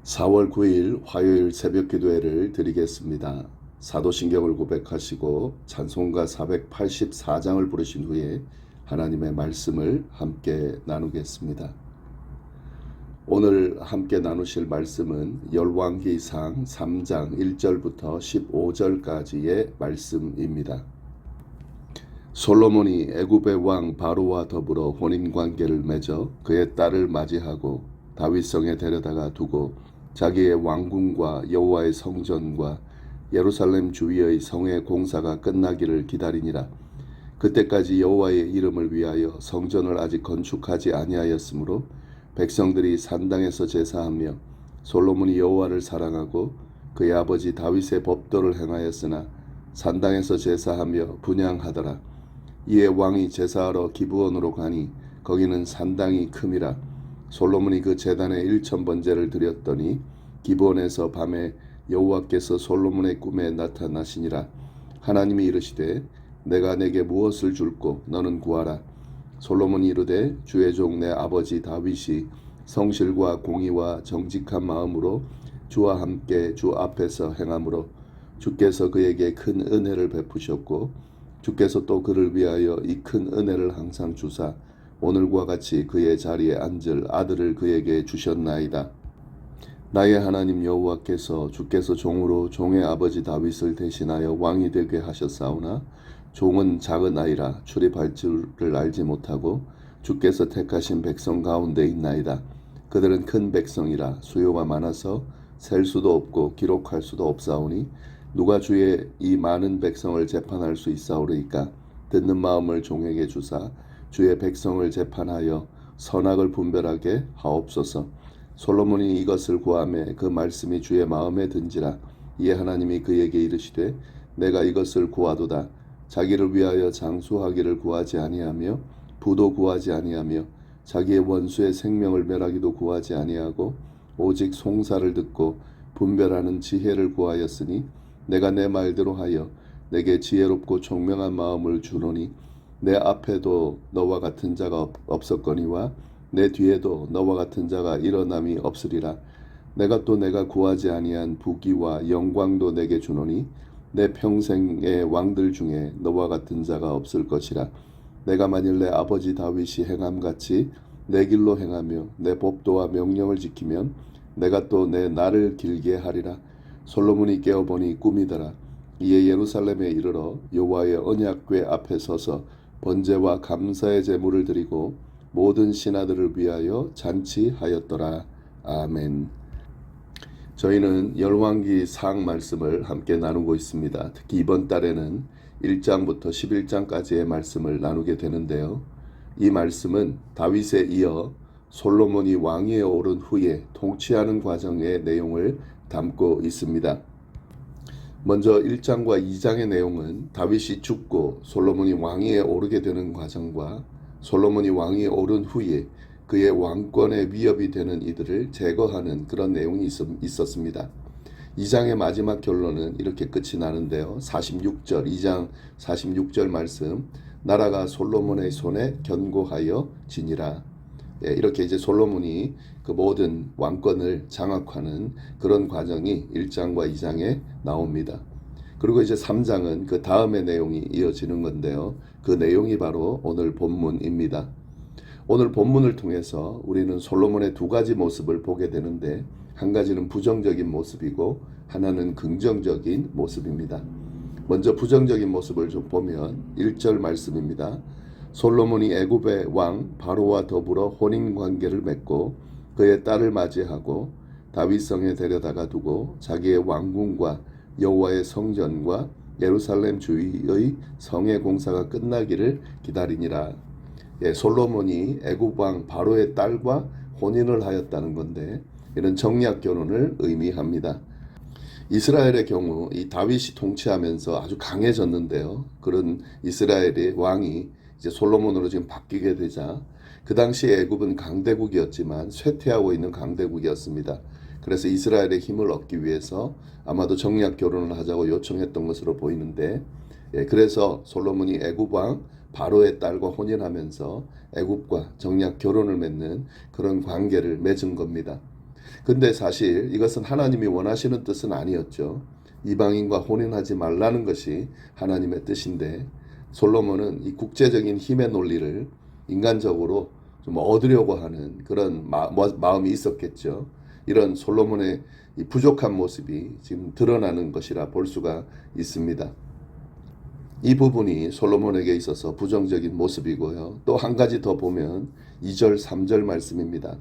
4월 9일 화요일 새벽 기도회를 드리겠습니다. 사도신경을 고백하시고 찬송가 484장을 부르신 후에 하나님의 말씀을 함께 나누겠습니다. 오늘 함께 나누실 말씀은 열왕기상 3장 1절부터 15절까지의 말씀입니다. 솔로몬이 애굽의 왕 바로와 더불어 혼인관계를 맺어 그의 딸을 맞이하고 다윗성에 데려다가 두고 자기의 왕궁과 여호와의 성전과 예루살렘 주위의 성의 공사가 끝나기를 기다리니라. 그때까지 여호와의 이름을 위하여 성전을 아직 건축하지 아니하였으므로 백성들이 산당에서 제사하며 솔로몬이 여호와를 사랑하고 그의 아버지 다윗의 법도를 행하였으나 산당에서 제사하며 분향하더라. 이에 왕이 제사하러 기브온으로 가니 거기는 산당이 큼이라. 솔로몬이 그 제단에 1000번제를 드렸더니 기브온에서 밤에 여호와께서 솔로몬의 꿈에 나타나시니라. 하나님이 이르시되 내가 내게 무엇을 줄꼬 너는 구하라. 솔로몬이 이르되 주의 종 내 아버지 다윗이 성실과 공의와 정직한 마음으로 주와 함께 주 앞에서 행함으로 주께서 그에게 큰 은혜를 베푸셨고 주께서 또 그를 위하여 이 큰 은혜를 항상 주사 오늘과 같이 그의 자리에 앉을 아들을 그에게 주셨나이다. 나의 하나님 여호와께서 주께서 종으로 종의 아버지 다윗을 대신하여 왕이 되게 하셨사오나 종은 작은 아이라 출입할 줄을 알지 못하고 주께서 택하신 백성 가운데 있나이다. 그들은 큰 백성이라 수요가 많아서 셀 수도 없고 기록할 수도 없사오니 누가 주의 이 많은 백성을 재판할 수 있사오리이까. 듣는 마음을 종에게 주사 주의 백성을 재판하여 선악을 분별하게 하옵소서. 솔로몬이 이것을 구하매 그 말씀이 주의 마음에 든지라. 이에 하나님이 그에게 이르시되 내가 이것을 구하도다. 자기를 위하여 장수하기를 구하지 아니하며 부도 구하지 아니하며 자기의 원수의 생명을 멸하기도 구하지 아니하고 오직 송사를 듣고 분별하는 지혜를 구하였으니 내가 내 말대로 하여 내게 지혜롭고 총명한 마음을 주노니 내 앞에도 너와 같은 자가 없었거니와 내 뒤에도 너와 같은 자가 일어남이 없으리라. 내가 또 내가 구하지 아니한 부귀와 영광도 내게 주노니 내 평생의 왕들 중에 너와 같은 자가 없을 것이라. 내가 만일 내 아버지 다윗이 행함같이 내 길로 행하며 내 법도와 명령을 지키면 내가 또 내 날을 길게 하리라. 솔로몬이 깨어보니 꿈이더라. 이에 예루살렘에 이르러 여호와의 언약궤 앞에 서서 번제와 감사의 제물을 드리고 모든 신하들을 위하여 잔치하였더라. 아멘. 저희는 열왕기상 말씀을 함께 나누고 있습니다. 특히 이번 달에는 1장부터 11장까지의 말씀을 나누게 되는데요. 이 말씀은 다윗에 이어 솔로몬이 왕위에 오른 후에 통치하는 과정의 내용을 담고 있습니다. 먼저 1장과 2장의 내용은 다윗이 죽고 솔로몬이 왕위에 오르게 되는 과정과 솔로몬이 왕위에 오른 후에 그의 왕권에 위협이 되는 이들을 제거하는 그런 내용이 있었습니다. 2장의 마지막 결론은 이렇게 끝이 나는데요. 46절, 2장 46절 말씀, 나라가 솔로몬의 손에 견고하여 지니라. 이렇게 이제 솔로몬이 그 모든 왕권을 장악하는 그런 과정이 1장과 2장에 나옵니다. 그리고 이제 3장은 그 다음의 내용이 이어지는 건데요. 그 내용이 바로 오늘 본문입니다. 오늘 본문을 통해서 우리는 솔로몬의 두 가지 모습을 보게 되는데 한 가지는 부정적인 모습이고 하나는 긍정적인 모습입니다. 먼저 부정적인 모습을 좀 보면 1절 말씀입니다. 솔로몬이 애굽의 왕 바로와 더불어 혼인관계를 맺고 그의 딸을 맞이하고 다윗성에 데려다가 두고 자기의 왕궁과 여호와의 성전과 예루살렘 주위의 성의 공사가 끝나기를 기다리니라. 솔로몬이 애굽 왕 바로의 딸과 혼인을 하였다는 건데 이런 정략 결혼을 의미합니다. 이스라엘의 경우 이 다윗이 통치하면서 아주 강해졌는데요. 그런 이스라엘의 왕이 이제 솔로몬으로 지금 바뀌게 되자 그 당시에 애굽은 강대국이었지만 쇠퇴하고 있는 강대국이었습니다. 그래서 이스라엘의 힘을 얻기 위해서 아마도 정략 결혼을 하자고 요청했던 것으로 보이는데 그래서 솔로몬이 애굽 왕 바로의 딸과 혼인하면서 애굽과 정략 결혼을 맺는 그런 관계를 맺은 겁니다. 근데 사실 이것은 하나님이 원하시는 뜻은 아니었죠. 이방인과 혼인하지 말라는 것이 하나님의 뜻인데 솔로몬은 이 국제적인 힘의 논리를 인간적으로 좀 얻으려고 하는 그런 마음이 있었겠죠. 이런 솔로몬의 이 부족한 모습이 지금 드러나는 것이라 볼 수가 있습니다. 이 부분이 솔로몬에게 있어서 부정적인 모습이고요. 또 한 가지 더 보면 2절 3절 말씀입니다.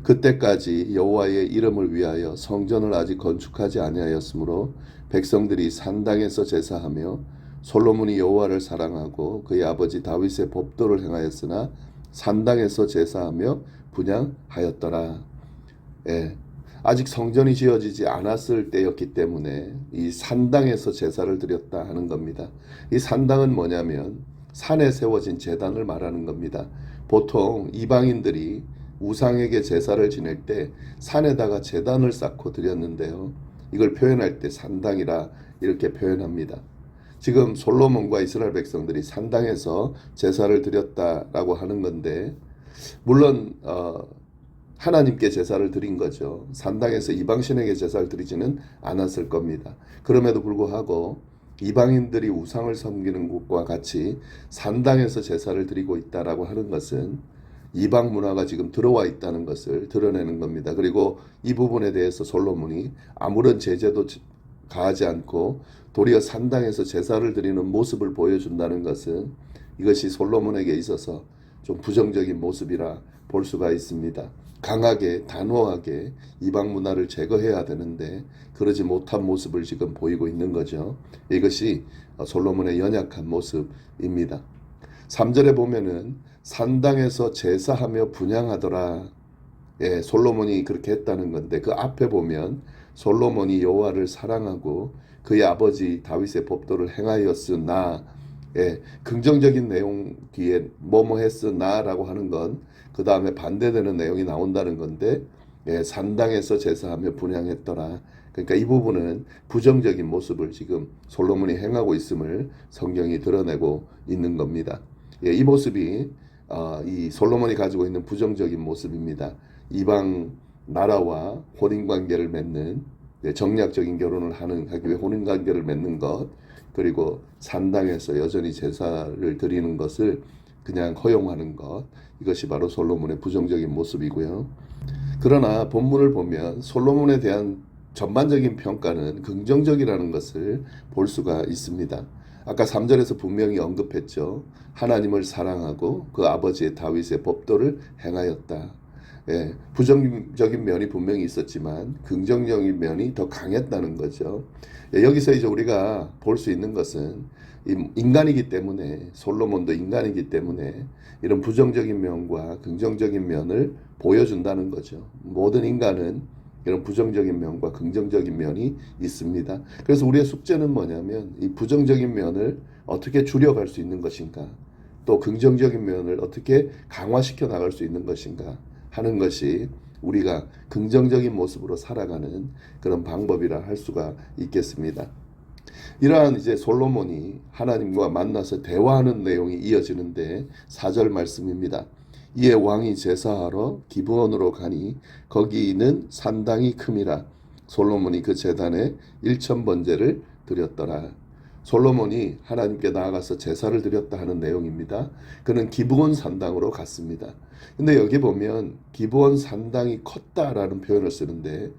그때까지 여호와의 이름을 위하여 성전을 아직 건축하지 아니하였으므로 백성들이 산당에서 제사하며 솔로몬이 여호와를 사랑하고 그의 아버지 다윗의 법도를 행하였으나 산당에서 제사하며 분향하였더라. 예. 아직 성전이 지어지지 않았을 때였기 때문에 이 산당에서 제사를 드렸다 하는 겁니다. 이 산당은 뭐냐면 산에 세워진 제단을 말하는 겁니다. 보통 이방인들이 우상에게 제사를 지낼 때 산에다가 제단을 쌓고 드렸는데요. 이걸 표현할 때 산당이라 이렇게 표현합니다. 지금 솔로몬과 이스라엘 백성들이 산당에서 제사를 드렸다라고 하는 건데 물론 하나님께 제사를 드린 거죠. 산당에서 이방신에게 제사를 드리지는 않았을 겁니다. 그럼에도 불구하고 이방인들이 우상을 섬기는 것과 같이 산당에서 제사를 드리고 있다라고 하는 것은 이방 문화가 지금 들어와 있다는 것을 드러내는 겁니다. 그리고 이 부분에 대해서 솔로몬이 아무런 제재도 가하지 않고 도리어 산당에서 제사를 드리는 모습을 보여준다는 것은 이것이 솔로몬에게 있어서 좀 부정적인 모습이라 볼 수가 있습니다. 강하게 단호하게 이방 문화를 제거해야 되는데 그러지 못한 모습을 지금 보이고 있는 거죠. 이것이 솔로몬의 연약한 모습입니다. 3절에 보면은 산당에서 제사하며 분향하더라. 예, 솔로몬이 그렇게 했다는 건데 그 앞에 보면 솔로몬이 여호와를 사랑하고 그의 아버지 다윗의 법도를 행하였으나 예, 긍정적인 내용 뒤에 뭐뭐 했으나라고 하는 건 그 다음에 반대되는 내용이 나온다는 건데 예, 산당에서 제사하며 분향했더라. 그러니까 이 부분은 부정적인 모습을 지금 솔로몬이 행하고 있음을 성경이 드러내고 있는 겁니다. 예, 이 모습이 이 솔로몬이 가지고 있는 부정적인 모습입니다. 이방 나라와 혼인관계를 맺는 정략적인 결혼을 하기 위해 혼인관계를 맺는 것 그리고 산당에서 여전히 제사를 드리는 것을 그냥 허용하는 것 이것이 바로 솔로몬의 부정적인 모습이고요. 그러나 본문을 보면 솔로몬에 대한 전반적인 평가는 긍정적이라는 것을 볼 수가 있습니다. 아까 3절에서 분명히 언급했죠. 하나님을 사랑하고 그 아버지의 다윗의 법도를 행하였다. 예, 부정적인 면이 분명히 있었지만 긍정적인 면이 더 강했다는 거죠. 예, 여기서 이제 우리가 볼 수 있는 것은 인간이기 때문에 솔로몬도 인간이기 때문에 이런 부정적인 면과 긍정적인 면을 보여준다는 거죠. 모든 인간은 이런 부정적인 면과 긍정적인 면이 있습니다. 그래서 우리의 숙제는 뭐냐면 이 부정적인 면을 어떻게 줄여갈 수 있는 것인가 또 긍정적인 면을 어떻게 강화시켜 나갈 수 있는 것인가 하는 것이 우리가 긍정적인 모습으로 살아가는 그런 방법이라 할 수가 있겠습니다. 이러한 이제 솔로몬이 하나님과 만나서 대화하는 내용이 이어지는데 4절 말씀입니다. 이에 왕이 제사하러 기브온으로 가니 거기는 산당이 큼이라 솔로몬이 그 제단에 1000번제를 드렸더라. 솔로몬이 하나님께 나아가서 제사를 드렸다 하는 내용입니다. 그는 기브온 산당으로 갔습니다. 근데 여기 보면 기브온 산당이 컸다라는 표현을 쓰는데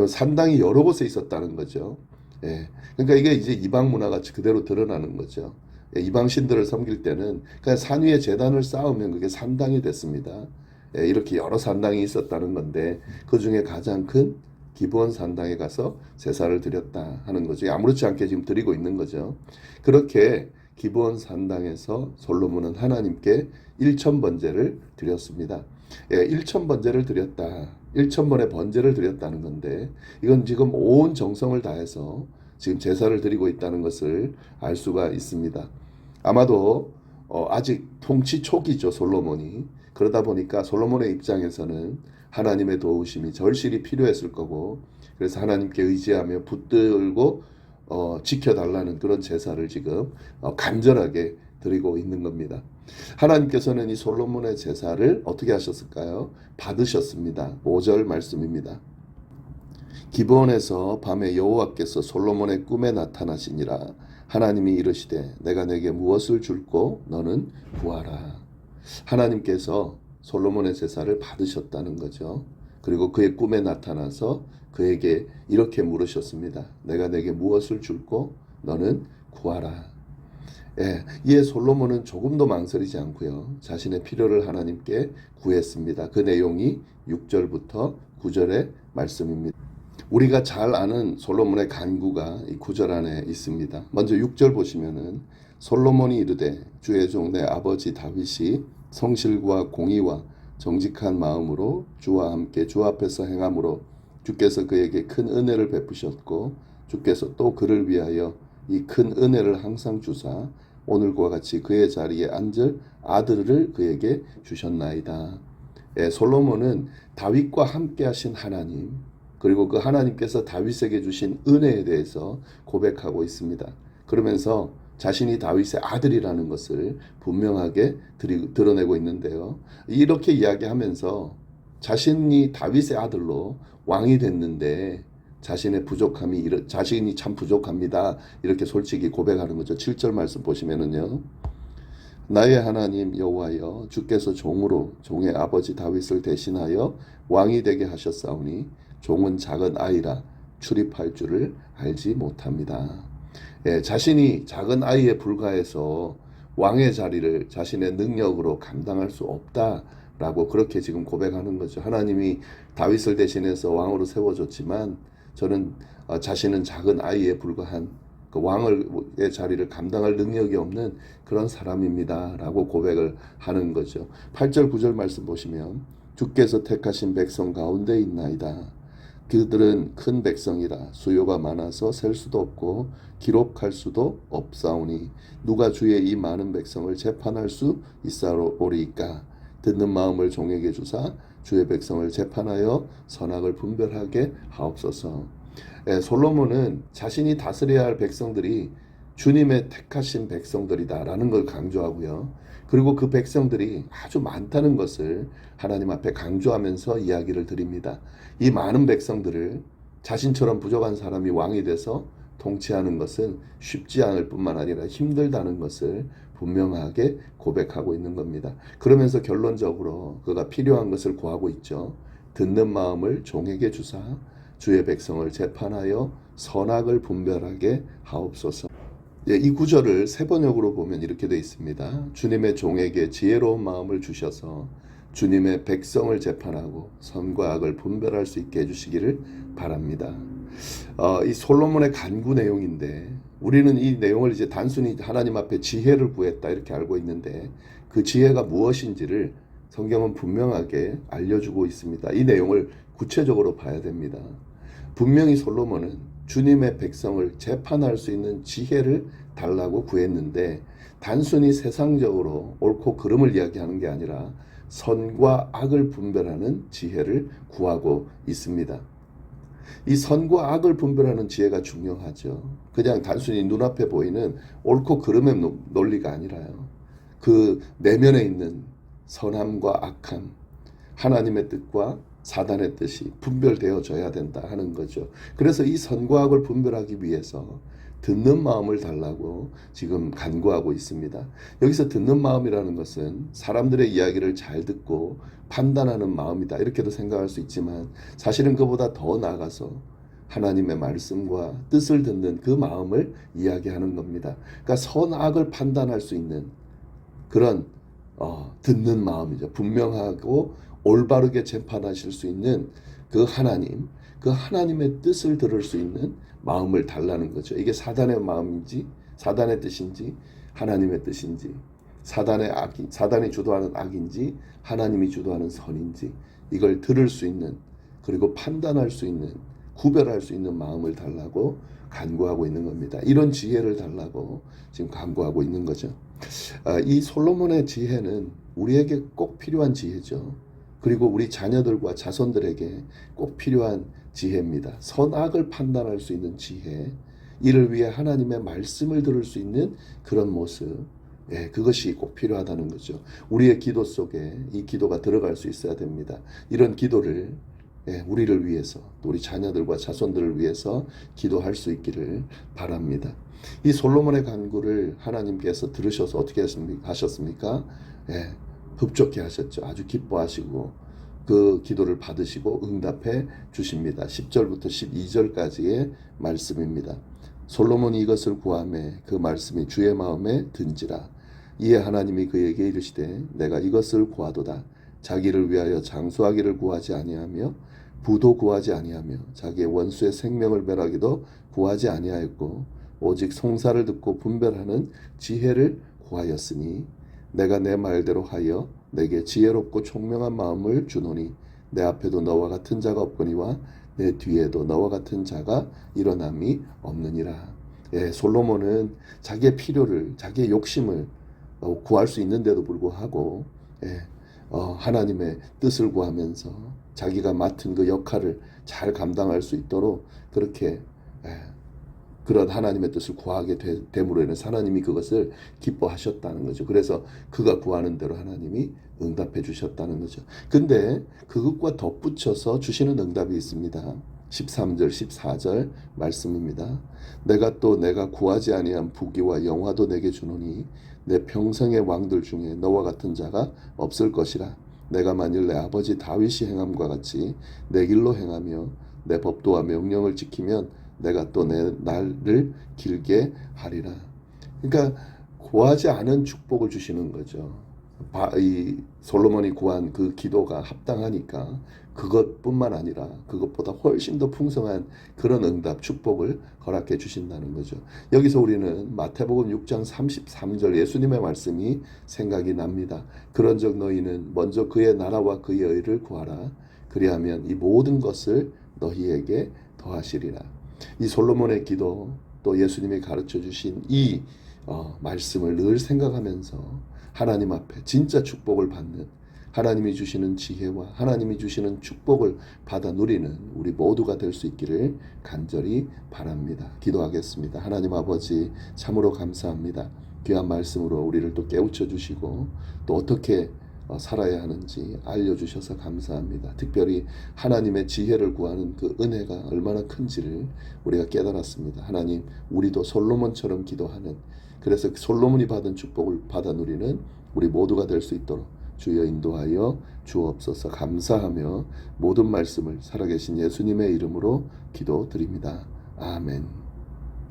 산당이 여러 곳에 있었다는 거죠. 예. 그러니까 이게 이제 이방 문화가 그대로 드러나는 거죠. 예, 이방 신들을 섬길 때는 그냥 산 위에 제단을 쌓으면 그게 산당이 됐습니다. 예, 이렇게 여러 산당이 있었다는 건데 그 중에 가장 큰 기브온 산당에 가서 제사를 드렸다 하는 거죠. 아무렇지 않게 지금 드리고 있는 거죠. 그렇게 기브온 산당에서 솔로몬은 하나님께 1000번제를 드렸습니다. 예, 1000번제를 드렸다. 1000번의 번제를 드렸다는 건데 이건 지금 온 정성을 다해서 지금 제사를 드리고 있다는 것을 알 수가 있습니다. 아마도 아직 통치 초기죠, 솔로몬이. 그러다 보니까 솔로몬의 입장에서는 하나님의 도우심이 절실히 필요했을 거고 그래서 하나님께 의지하며 붙들고 지켜달라는 그런 제사를 지금 간절하게 드리고 있는 겁니다. 하나님께서는 이 솔로몬의 제사를 어떻게 하셨을까요? 받으셨습니다. 5절 말씀입니다. 기브온에서 밤에 여호와께서 솔로몬의 꿈에 나타나시니라. 하나님이 이르시되 내가 내게 무엇을 줄꼬 너는 구하라. 하나님께서 솔로몬의 제사를 받으셨다는 거죠. 그리고 그의 꿈에 나타나서 그에게 이렇게 물으셨습니다. 내가 내게 무엇을 줄꼬 너는 구하라. 예, 이에 솔로몬은 조금도 망설이지 않고요. 자신의 필요를 하나님께 구했습니다. 그 내용이 6절부터 9절의 말씀입니다. 우리가 잘 아는 솔로몬의 간구가 이 9절 안에 있습니다. 먼저 6절 보시면은 솔로몬이 이르되 주의 종 내 아버지 다윗이 성실과 공의와 정직한 마음으로 주와 함께 주 앞에서 행함으로 주께서 그에게 큰 은혜를 베푸셨고 주께서 또 그를 위하여 이 큰 은혜를 항상 주사 오늘과 같이 그의 자리에 앉을 아들을 그에게 주셨나이다. 예, 솔로몬은 다윗과 함께 하신 하나님 그리고 그 하나님께서 다윗에게 주신 은혜에 대해서 고백하고 있습니다. 그러면서 자신이 다윗의 아들이라는 것을 분명하게 드러내고 있는데요. 이렇게 이야기하면서 자신이 다윗의 아들로 왕이 됐는데 자신의 부족함이 자신이 참 부족합니다. 이렇게 솔직히 고백하는 거죠. 7절 말씀 보시면은요. 나의 하나님 여호와여 주께서 종으로 종의 아버지 다윗을 대신하여 왕이 되게 하셨사오니 종은 작은 아이라 출입할 줄을 알지 못합니다. 예, 자신이 작은 아이에 불과해서 왕의 자리를 자신의 능력으로 감당할 수 없다라고 그렇게 지금 고백하는 거죠. 하나님이 다윗을 대신해서 왕으로 세워줬지만 저는 자신은 작은 아이에 불과한 그 왕의 자리를 감당할 능력이 없는 그런 사람입니다. 라고 고백을 하는 거죠. 8절 9절 말씀 보시면 주께서 택하신 백성 가운데 있나이다. 그들은 큰 백성이라 수요가 많아서 셀 수도 없고 기록할 수도 없사오니 누가 주의 이 많은 백성을 재판할 수 있사오리이까. 듣는 마음을 종에게 주사 주의 백성을 재판하여 선악을 분별하게 하옵소서. 솔로몬은 자신이 다스려야 할 백성들이 주님의 택하신 백성들이다라는 걸 강조하고요. 그리고 그 백성들이 아주 많다는 것을 하나님 앞에 강조하면서 이야기를 드립니다. 이 많은 백성들을 자신처럼 부족한 사람이 왕이 돼서 통치하는 것은 쉽지 않을 뿐만 아니라 힘들다는 것을 분명하게 고백하고 있는 겁니다. 그러면서 결론적으로 그가 필요한 것을 구하고 있죠. 듣는 마음을 종에게 주사 주의 백성을 재판하여 선악을 분별하게 하옵소서. 예, 이 구절을 세번역으로 보면 이렇게 되어 있습니다. 주님의 종에게 지혜로운 마음을 주셔서 주님의 백성을 재판하고 선과 악을 분별할 수 있게 해주시기를 바랍니다. 이 솔로몬의 간구 내용인데 우리는 이 내용을 이제 단순히 하나님 앞에 지혜를 구했다 이렇게 알고 있는데 그 지혜가 무엇인지를 성경은 분명하게 알려주고 있습니다. 이 내용을 구체적으로 봐야 됩니다. 분명히 솔로몬은 주님의 백성을 재판할 수 있는 지혜를 달라고 구했는데 단순히 세상적으로 옳고 그름을 이야기하는 게 아니라 선과 악을 분별하는 지혜를 구하고 있습니다. 이 선과 악을 분별하는 지혜가 중요하죠. 그냥 단순히 눈앞에 보이는 옳고 그름의 논리가 아니라요. 그 내면에 있는 선함과 악함, 하나님의 뜻과 사단의 뜻이 분별되어져야 된다 하는 거죠. 그래서 이 선과 악을 분별하기 위해서 듣는 마음을 달라고 지금 간구하고 있습니다. 여기서 듣는 마음이라는 것은 사람들의 이야기를 잘 듣고 판단하는 마음이다 이렇게도 생각할 수 있지만 사실은 그보다 더 나아가서 하나님의 말씀과 뜻을 듣는 그 마음을 이야기하는 겁니다. 그러니까 선악을 판단할 수 있는 그런 듣는 마음이죠. 분명하고 올바르게 재판하실 수 있는 그 하나님, 그 하나님의 뜻을 들을 수 있는 마음을 달라는 거죠. 이게 사단의 마음인지, 사단의 뜻인지, 하나님의 뜻인지, 사단이 주도하는 악인지, 하나님이 주도하는 선인지, 이걸 들을 수 있는, 그리고 판단할 수 있는, 구별할 수 있는 마음을 달라고 간구하고 있는 겁니다. 이런 지혜를 달라고 지금 간구하고 있는 거죠. 이 솔로몬의 지혜는 우리에게 꼭 필요한 지혜죠. 그리고 우리 자녀들과 자손들에게 꼭 필요한 지혜입니다. 선악을 판단할 수 있는 지혜, 이를 위해 하나님의 말씀을 들을 수 있는 그런 모습, 그것이 꼭 필요하다는 거죠. 우리의 기도 속에 이 기도가 들어갈 수 있어야 됩니다. 이런 기도를 우리를 위해서 또 우리 자녀들과 자손들을 위해서 기도할 수 있기를 바랍니다. 이 솔로몬의 간구를 하나님께서 들으셔서 어떻게 하셨습니까? 흡족해 하셨죠. 아주 기뻐하시고 그 기도를 받으시고 응답해 주십니다. 10절부터 12절까지의 말씀입니다. 솔로몬이 이것을 구하매 그 말씀이 주의 마음에 든지라. 이에 하나님이 그에게 이르시되 내가 이것을 구하도다. 자기를 위하여 장수하기를 구하지 아니하며 부도 구하지 아니하며 자기의 원수의 생명을 멸하기도 구하지 아니하였고 오직 송사를 듣고 분별하는 지혜를 구하였으니 내가 내 말대로 하여 내게 지혜롭고 총명한 마음을 주노니 내 앞에도 너와 같은 자가 없거니와 내 뒤에도 너와 같은 자가 일어남이 없느니라. 솔로몬은 자기의 필요를 자기의 욕심을 구할 수 있는데도 불구하고 하나님의 뜻을 구하면서 자기가 맡은 그 역할을 잘 감당할 수 있도록 그렇게 그런 하나님의 뜻을 구하게 됨으로 인해서 하나님이 그것을 기뻐하셨다는 거죠. 그래서 그가 구하는 대로 하나님이 응답해 주셨다는 거죠. 근데 그것과 덧붙여서 주시는 응답이 있습니다. 13절 14절 말씀입니다. 내가 구하지 아니한 부귀와 영화도 내게 주노니 내 평생의 왕들 중에 너와 같은 자가 없을 것이라. 내가 만일 내 아버지 다윗이 행함과 같이 내 길로 행하며 내 법도와 명령을 지키면 내가 또 내 날을 길게 하리라. 그러니까 구하지 않은 축복을 주시는 거죠. 이 솔로몬이 구한 그 기도가 합당하니까 그것뿐만 아니라 그것보다 훨씬 더 풍성한 그런 응답, 축복을 허락해 주신다는 거죠. 여기서 우리는 마태복음 6장 33절 예수님의 말씀이 생각이 납니다. 그런즉 너희는 먼저 그의 나라와 그의 의를 구하라. 그리하면 이 모든 것을 너희에게 더하시리라. 이 솔로몬의 기도 또 예수님이 가르쳐 주신 이 말씀을 늘 생각하면서 하나님 앞에 진짜 축복을 받는 하나님이 주시는 지혜와 하나님이 주시는 축복을 받아 누리는 우리 모두가 될 수 있기를 간절히 바랍니다. 기도하겠습니다. 하나님 아버지 참으로 감사합니다. 귀한 말씀으로 우리를 또 깨우쳐 주시고 또 어떻게 살아야 하는지 알려주셔서 감사합니다. 특별히 하나님의 지혜를 구하는 그 은혜가 얼마나 큰지를 우리가 깨달았습니다. 하나님, 우리도 솔로몬처럼 기도하는, 그래서 솔로몬이 받은 축복을 받아 누리는 우리 모두가 될 수 있도록 주여 인도하여 주옵소서. 감사하며 모든 말씀을 살아계신 예수님의 이름으로 기도드립니다. 아멘.